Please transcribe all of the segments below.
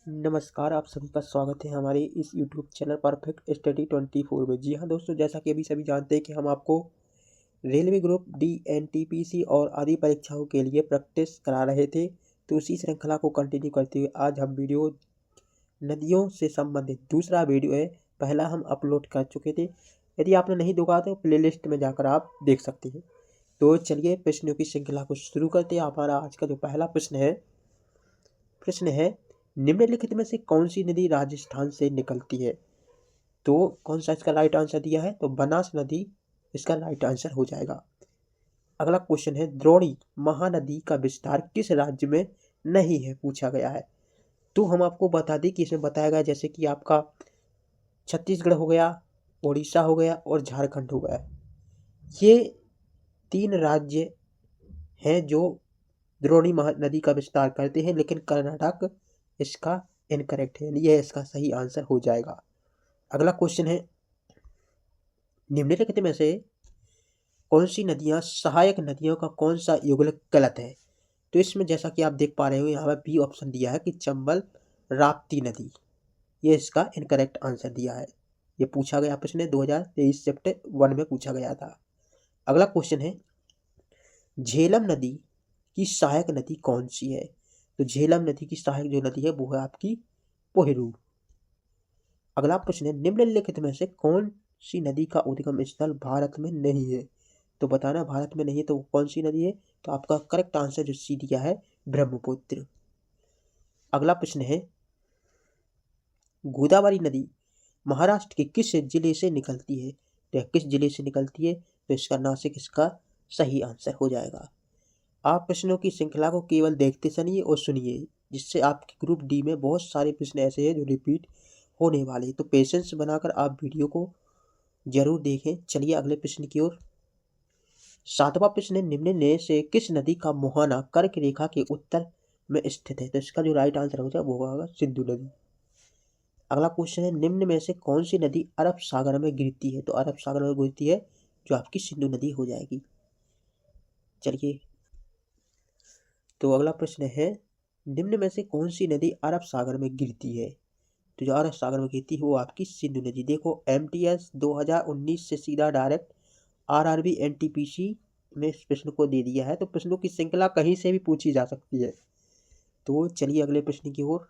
नमस्कार, आप सभी का स्वागत है हमारे इस यूट्यूब चैनल परफेक्ट स्टडी 24 में। जी हाँ दोस्तों, जैसा कि अभी सभी जानते हैं कि हम आपको रेलवे ग्रुप डी, एनटीपीसी और आदि परीक्षाओं के लिए प्रैक्टिस करा रहे थे। तो उसी श्रृंखला को कंटिन्यू करते हुए आज हम वीडियो नदियों से संबंधित दूसरा वीडियो है। पहला हम अपलोड कर चुके थे। यदि आपने नहीं देखा तो प्लेलिस्ट में जाकर आप देख सकते हैं। तो चलिए प्रश्नों की श्रृंखला को शुरू करते हैं। हमारा आज का जो पहला प्रश्न है निम्नलिखित में से कौन सी नदी राजस्थान से निकलती है? तो कौन सा इसका राइट आंसर दिया है? तो बनास नदी इसका राइट आंसर हो जाएगा। अगला क्वेश्चन है द्रोणी महानदी का विस्तार किस राज्य में नहीं है पूछा गया है। तो हम आपको बता दें कि इसमें बताया गया जैसे कि आपका छत्तीसगढ़ हो गया, उड़ीसा हो गया और झारखंड हो गया। ये तीन राज्य हैं जो द्रोणी महानदी का विस्तार करते हैं, लेकिन कर्नाटक इसका इनकरेक्ट है, यह इसका सही आंसर हो जाएगा। अगला क्वेश्चन है निम्नलिखित में से कौन सी नदियां सहायक नदियों का कौन सा युगल गलत है? तो इसमें जैसा कि आप देख पा रहे हो यहाँ पर बी ऑप्शन दिया है कि चंबल राप्ती नदी, ये इसका इनकरेक्ट आंसर दिया है। ये पूछा गया प्रश्न 2023 चैप्टर 1 में पूछा गया था। अगला क्वेश्चन है झेलम नदी की सहायक नदी कौन सी है? तो झेलम नदी की सहायक जो नदी है वो है आपकी पोहेरू। अगला प्रश्न है निम्नलिखित में से कौन सी नदी का उद्गम स्थल भारत में नहीं है? तो बताना भारत में नहीं है तो कौन सी नदी है? तो आपका करेक्ट आंसर जो सी दिया है ब्रह्मपुत्र। अगला प्रश्न है गोदावरी नदी महाराष्ट्र के किस जिले से निकलती है? तो किस जिले से निकलती है? तो इसका नासिक इसका सही आंसर हो जाएगा। आप प्रश्नों की श्रृंखला को केवल देखते चलिए और सुनिए, जिससे आपके ग्रुप डी में बहुत सारे प्रश्न ऐसे हैं जो रिपीट होने वाले। तो पेशेंस बनाकर आप वीडियो को जरूर देखें। चलिए अगले प्रश्न की ओर। सातवां प्रश्न है निम्न में से किस नदी का मुहाना कर्क रेखा के उत्तर में स्थित है? तो इसका जो राइट आंसर होगा वो होगा सिंधु नदी। अगला क्वेश्चन है निम्न में से कौन सी नदी अरब सागर में गिरती है? तो अरब सागर में गिरती है जो आपकी सिंधु नदी हो जाएगी। चलिए तो अगला प्रश्न है निम्न में से कौन सी नदी अरब सागर में गिरती है? तो जो अरब सागर में गिरती है वो आपकी सिंधु नदी। देखो एमटीएस 2019 से सीधा डायरेक्ट आरआरबी एनटीपीसी में इस प्रश्न को दे दिया है, तो प्रश्नों की श्रृंखला कहीं से भी पूछी जा सकती है। तो चलिए अगले प्रश्न की ओर।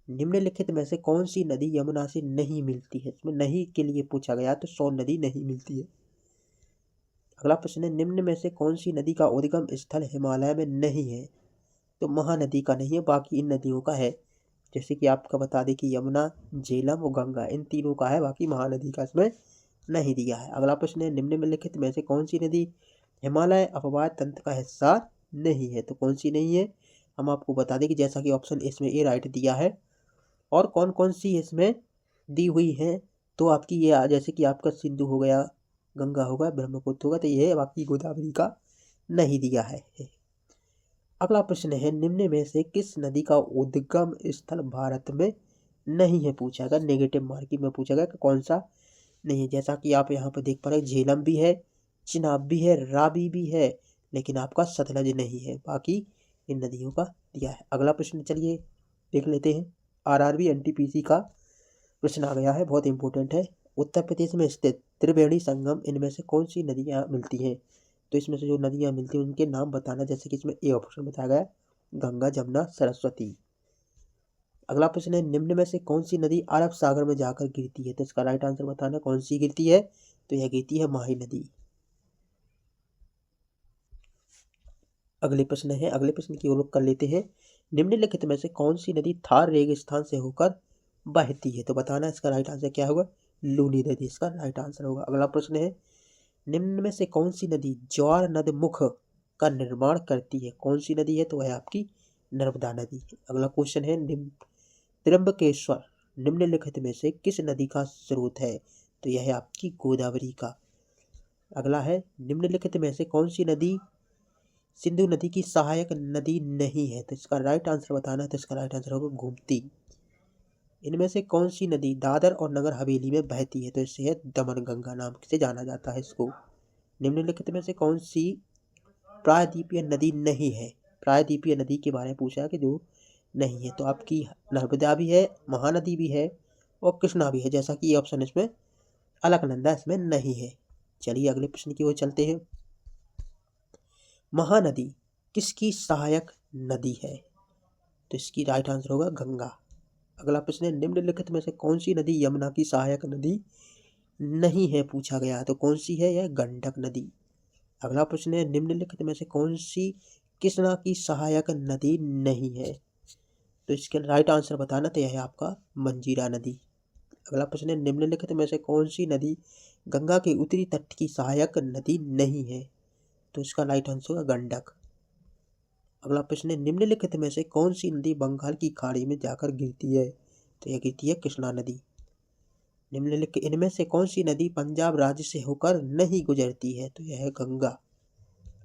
निम्नलिखित में से कौन सी नदी यमुना से नहीं मिलती है? इसमें नहीं के लिए पूछा गया तो सोन नदी नहीं मिलती है। अगला प्रश्न है निम्न में से कौन सी नदी का उद्गम स्थल हिमालय में नहीं है? तो महानदी का नहीं है, बाकी इन नदियों का है। जैसे कि आपका बता दें कि यमुना, झेलम और गंगा इन तीनों का है, बाकी महानदी का इसमें नहीं दिया है। अगला प्रश्न है निम्नलिखित में से कौन सी नदी हिमालय अपवाह तंत्र का हिस्सा नहीं है? तो कौन सी नहीं है? हम आपको बता दें कि जैसा कि ऑप्शन इसमें ए राइट दिया है। और कौन कौन सी इसमें दी हुई है? तो आपकी ये जैसे कि आपका सिंधु हो गया, गंगा होगा, ब्रह्मपुत्र होगा, तो ये बाकी गोदावरी का नहीं दिया है। अगला प्रश्न है निम्न में से किस नदी का उद्गम स्थल भारत में नहीं है पूछा गया। नेगेटिव मार्किंग में पूछा गया कि कौन सा नहीं है। जैसा कि आप यहाँ पर देख पा रहे हैं झेलम भी है, चिनाब भी है, रावी भी है, लेकिन आपका सतलज नहीं है। बाकी इन नदियों का दिया है। अगला प्रश्न चलिए देख लेते हैं। आरआरबी एनटीपीसी का प्रश्न आ गया है, बहुत इंपॉर्टेंट है। उत्तर प्रदेश में स्थित त्रिवेणी संगम इनमें से कौन सी नदियाँ मिलती हैं? तो इसमें से जो नदियाँ मिलती हैं उनके नाम बताना। जैसे कि इसमें ए ऑप्शन बताया गया गंगा, जमुना, सरस्वती। अगला प्रश्न है निम्न में से कौन सी नदी अरब सागर में जाकर गिरती है? तो इसका राइट आंसर बताना कौन सी गिरती है। तो यह गिरती है माही नदी। अगले प्रश्न की ओर कर लेते हैं। निम्नलिखित में से कौन सी नदी थार रेगिस्तान से होकर बहती है? तो बताना इसका राइट आंसर क्या होगा। लूनी नदी इसका राइट आंसर होगा। अगला प्रश्न है निम्न में से कौन सी नदी ज्वार नद मुख का निर्माण करती है? कौन सी नदी है? तो वह आपकी नर्मदा नदी। अगला क्वेश्चन है त्र्यंबकेश्वर निम्नलिखित में से किस नदी का स्रोत है? तो यह है आपकी गोदावरी का। अगला है निम्नलिखित में से कौन सी नदी सिंधु नदी की सहायक नदी नहीं है? तो इसका राइट आंसर बताना है। तो इसका राइट आंसर होगा गोमती। इनमें से कौन सी नदी दादर और नगर हवेली में बहती है? तो इससे है दमन गंगा नाम से जाना जाता है इसको। निम्नलिखित में से कौन सी प्रायद्वीपीय नदी नहीं है? प्रायद्वीपीय नदी के बारे में पूछा है कि जो नहीं है। तो आपकी नर्मदा भी है, महानदी भी है और कृष्णा भी है, जैसा कि ये ऑप्शन इसमें अलकनंदा इसमें नहीं है। चलिए अगले प्रश्न की ओर चलते हैं। महानदी किसकी सहायक नदी है? तो इसकी राइट आंसर होगा गंगा। अगला प्रश्न है, निम्नलिखित में से कौन सी नदी यमुना की सहायक नदी नहीं है पूछा गया है, तो कौन सी है? यह गंडक नदी। अगला प्रश्न है, निम्नलिखित में से कौन सी कृष्णा की सहायक नदी नहीं है? तो इसके राइट आंसर बताना, तो यह है आपका मंजीरा नदी। अगला प्रश्न है, निम्नलिखित में से कौन सी नदी गंगा के उत्तरी तट की सहायक नदी नहीं है? तो इसका राइट आंसर होगा गंडक। अगला प्रश्न है, निम्नलिखित में से कौन सी नदी बंगाल की खाड़ी में जाकर गिरती है? तो यह गिरती है कृष्णा नदी। निम्नलिखित इनमें से कौन सी नदी पंजाब राज्य से होकर नहीं गुजरती है? तो यह है गंगा।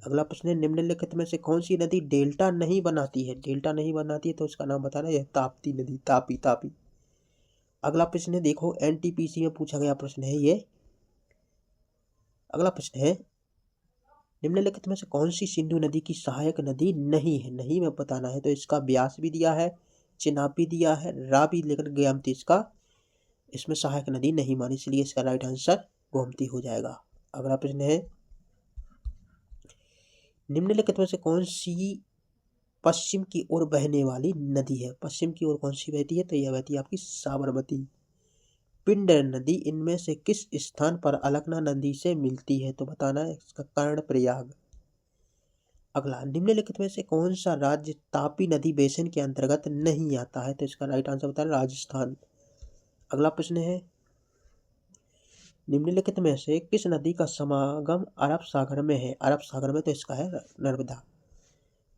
अगला प्रश्न है, निम्नलिखित में से कौन सी नदी डेल्टा नहीं बनाती है? डेल्टा नहीं बनाती है तो उसका नाम बताना, यह ताप्ती नदी, तापी तापी। अगला प्रश्न है, देखो एनटीपीसी में पूछा गया प्रश्न है ये। अगला प्रश्न है, निम्नलिखित में से कौन सी सिंधु नदी की सहायक नदी नहीं है? नहीं में बताना है। तो इसका ब्यास भी दिया है, चिनाब भी दिया है, रावी, लेकिन गोमती इसका इसमें सहायक नदी नहीं मानी, इसलिए इसका राइट आंसर गोमती हो जाएगा। अगला प्रश्न है, निम्नलिखित में से कौन सी पश्चिम की ओर बहने वाली नदी है? पश्चिम की ओर कौन सी बहती है? तो यह बहती है आपकी साबरमती। पिंडर नदी इनमें से किस स्थान पर अलकनंदा नदी से मिलती है? तो बताना है इसका कर्णप्रयाग। अगला, निम्नलिखित में से कौन सा राज्य तापी नदी बेसिन के अंतर्गत नहीं आता है? तो इसका राइट आंसर बताना, राजस्थान। अगला प्रश्न है, निम्नलिखित में से किस नदी का समागम अरब सागर में है? अरब सागर में, तो इसका है नर्मदा।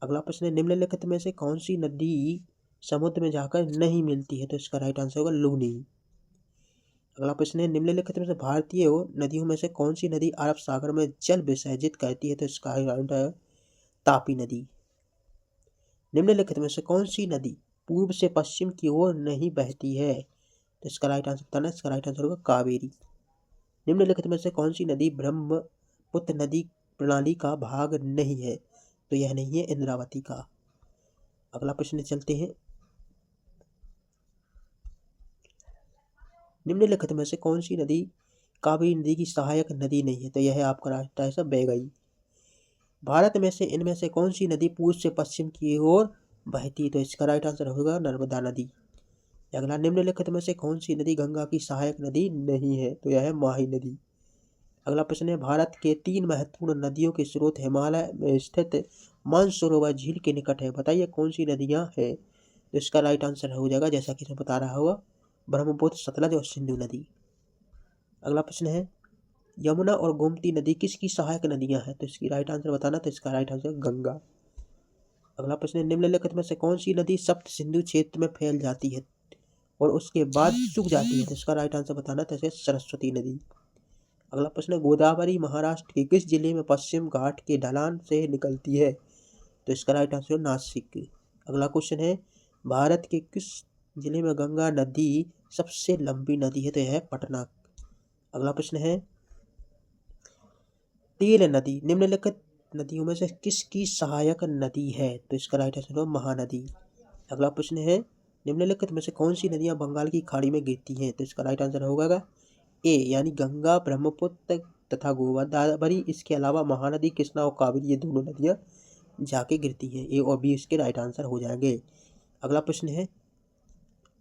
अगला प्रश्न है, निम्नलिखित में से कौन सी नदी समुद्र में जाकर नहीं मिलती है? तो इसका राइट आंसर होगा लुनी। अगला प्रश्न है, निम्नलिखित में से भारतीय नदियों में से कौन सी नदी अरब सागर में जल विसर्जित करती है? तो इसका राइट है तापी नदी। निम्नलिखित में से कौन सी नदी पूर्व से पश्चिम की ओर नहीं बहती है? तो इसका राइट आंसर बताना, इसका राइट आंसर होगा कावेरी। निम्नलिखित में से कौन सी नदी ब्रह्मपुत्र नदी प्रणाली का भाग नहीं है? तो यह नहीं है इंद्रावती का। अगला प्रश्न चलते हैं, निम्नलिखित में से कौन सी नदी कावेरी नदी की सहायक नदी नहीं है? तो यह है आपका राइट आंसर बैगई। भारत में से इनमें से कौन सी नदी पूर्व से पश्चिम की ओर बहती है? तो इसका राइट आंसर होगा नर्मदा नदी। अगला, निम्नलिखित में से कौन सी नदी गंगा की सहायक नदी नहीं है? तो यह है माही नदी। अगला प्रश्न है, भारत के 3 महत्वपूर्ण नदियों के स्रोत हिमालय में स्थित मानसरोवर झील के निकट है, बताइए कौन सी नदियां हैं? तो इसका राइट आंसर हो जाएगा, जैसा कि इसमें बता रहा होगा, ब्रह्मपुत्र, सतलज और सिंधु नदी। अगला प्रश्न है, यमुना और गोमती नदी किसकी सहायक नदियां हैं? तो इसकी राइट आंसर बताना, तो इसका राइट आंसर गंगा। अगला प्रश्न है, निम्नलिखित में से कौन सी नदी सप्त सिंधु क्षेत्र में फैल जाती है और उसके बाद सूख जाती है? तो इसका राइट आंसर बताना, तो इसका सरस्वती नदी। अगला प्रश्न है, गोदावरी महाराष्ट्र के किस जिले में पश्चिम घाट के ढलान से निकलती है? तो इसका राइट आंसर है नासिक। अगला क्वेश्चन है, भारत के किस जिले में गंगा नदी सबसे लंबी नदी है? तो यह है पटना। अगला प्रश्न है, तेल नदी निम्नलिखित नदियों में से किसकी सहायक नदी है? तो इसका राइट आंसर होगा महानदी। अगला प्रश्न है, निम्नलिखित में से कौन सी नदियां बंगाल की खाड़ी में गिरती हैं? तो इसका राइट आंसर होगा ए, यानी गंगा, ब्रह्मपुत्र तथा गोदावरी। इसके अलावा महानदी, कृष्णा और कावेरी, ये दोनों नदियां जाके गिरती हैं। ए और बी इसके राइट आंसर हो जाएंगे। अगला प्रश्न है,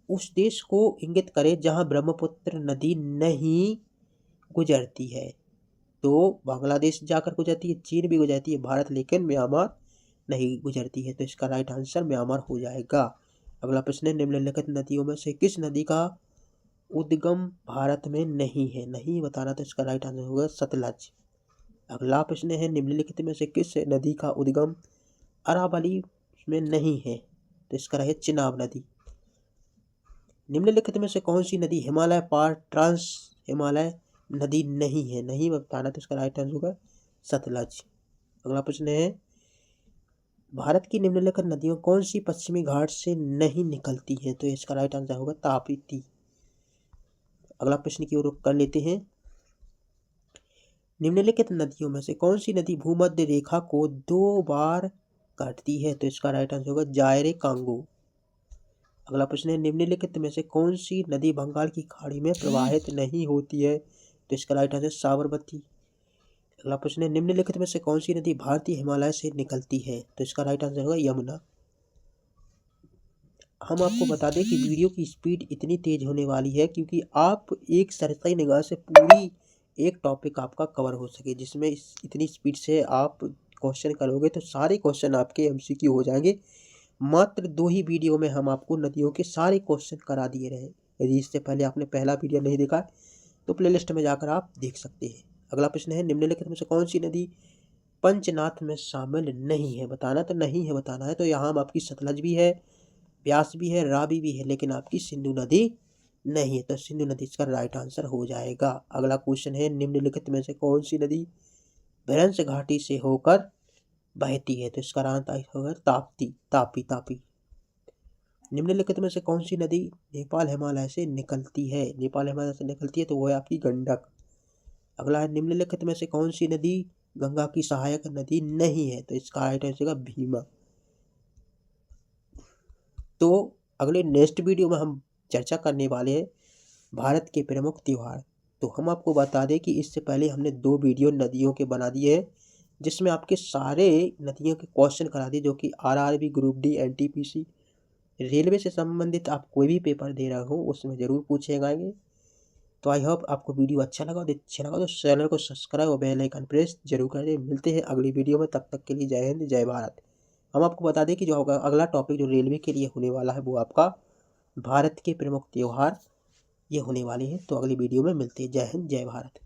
उस देश को इंगित करें जहां ब्रह्मपुत्र नदी नहीं गुजरती है। तो बांग्लादेश जाकर गुजरती है, चीन भी गुजरती है भारत, लेकिन म्यांमार नहीं गुजरती है। तो इसका राइट आंसर म्यांमार हो जाएगा। अगला प्रश्न है, निम्नलिखित नदियों में से किस नदी का उद्गम भारत में नहीं है? नहीं बताना, तो इसका राइट आंसर होगा सतलज। अगला प्रश्न है, निम्नलिखित में से किस नदी का उद्गम अरावली में नहीं है? तो इसका है चिनाब नदी। निम्नलिखित में से कौन सी नदी हिमालय पार ट्रांस हिमालय नदी नहीं है? नहीं बताना, तो इसका राइट आंसर होगा सतलज। अगला प्रश्न है, भारत की निम्नलिखित नदियों कौन सी पश्चिमी घाट से नहीं निकलती है? तो इसका राइट आंसर होगा ताप्ती। अगला प्रश्न की ओर कर लेते हैं, निम्नलिखित नदियों में से कौन सी नदी भूमध्य रेखा को 2 बार काटती है? तो इसका राइट आंसर होगा जायरे कांगो। अगला प्रश्न है निम्नलिखित में से कौन सी नदी बंगाल की खाड़ी में प्रवाहित नहीं होती है? तो इसका राइट आंसर साबरमती। अगला प्रश्न है निम्नलिखित में से कौन सी नदी भारतीय हिमालय से निकलती है? तो इसका राइट आंसर होगा यमुना। हम आपको बता दें कि वीडियो की स्पीड इतनी तेज होने वाली है क्योंकि आप एक सरसरी निगाह से पूरी एक टॉपिक आपका कवर हो सके, जिसमें इतनी स्पीड से आप क्वेश्चन करोगे तो सारे क्वेश्चन आपके एमसीक्यू हो जाएंगे। मात्र 2 ही वीडियो में हम आपको नदियों के सारे क्वेश्चन करा दिए रहे। यदि इससे पहले आपने पहला वीडियो नहीं देखा तो प्लेलिस्ट में जाकर आप देख सकते हैं। अगला प्रश्न है निम्नलिखित में से कौन सी नदी पंचनाथ में शामिल नहीं है? बताना तो नहीं है, बताना है। तो यहाँ आपकी सतलज भी है, ब्यास भी है, रावी भी है, लेकिन आपकी सिंधु नदी नहीं है। तो सिंधु नदी इसका राइट आंसर हो जाएगा। अगला क्वेश्चन है निम्नलिखित में से कौन सी नदी भ्रंश घाटी से होकर बहती है? तो इसका आंसर होगा तापी। निम्नलिखित में से कौन सी नदी नेपाल हिमालय से निकलती है? नेपाल हिमालय से निकलती है तो वो है आपकी गंडक। अगला है निम्नलिखित में से कौन सी नदी गंगा की सहायक नदी नहीं है? तो इसका राइट आंसर होगा भीमा। तो अगले नेक्स्ट वीडियो में हम चर्चा करने वाले हैं भारत के प्रमुख त्योहार। तो हम आपको बता दें कि इससे पहले हमने 2 वीडियो नदियों के बना दिए हैं, जिसमें आपके सारे नदियों के क्वेश्चन करा दिए, जो कि RRB, group D, NTPC, railway से संबंधित आप कोई भी पेपर दे रहे हो उसमें ज़रूर पूछे जाएंगे। तो आई होप आपको वीडियो अच्छा लगा तो चैनल को सब्सक्राइब और बेल आइकन प्रेस जरूर करें। मिलते हैं अगली वीडियो में, तब तक के लिए जय हिंद जय भारत। हम आपको बता दें कि जो अगला टॉपिक जो रेलवे के लिए होने वाला है वो आपका भारत के प्रमुख त्योहार ये होने वाले हैं। तो अगली वीडियो में मिलते हैं। जय हिंद जय भारत।